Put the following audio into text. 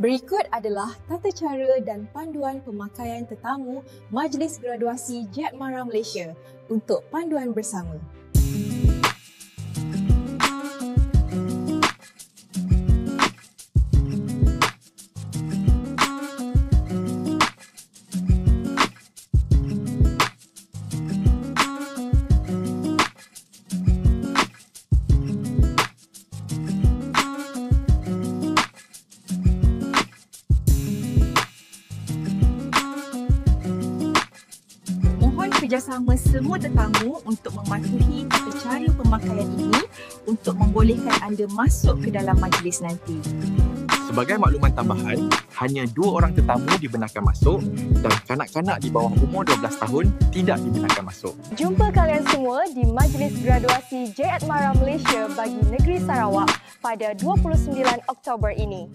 Berikut adalah tata cara dan panduan pemakaian tetamu Majlis Graduasi JETMARA Malaysia untuk panduan bersama. Kerjasama semua tetamu untuk mematuhi tata cara pemakaian ini untuk membolehkan anda masuk ke dalam majlis nanti. Sebagai makluman tambahan, hanya 2 orang tetamu dibenarkan masuk dan kanak-kanak di bawah umur 12 tahun tidak dibenarkan masuk. Jumpa kalian semua di Majlis Graduasi JETMARA Malaysia bagi Negeri Sarawak pada 29 Oktober ini.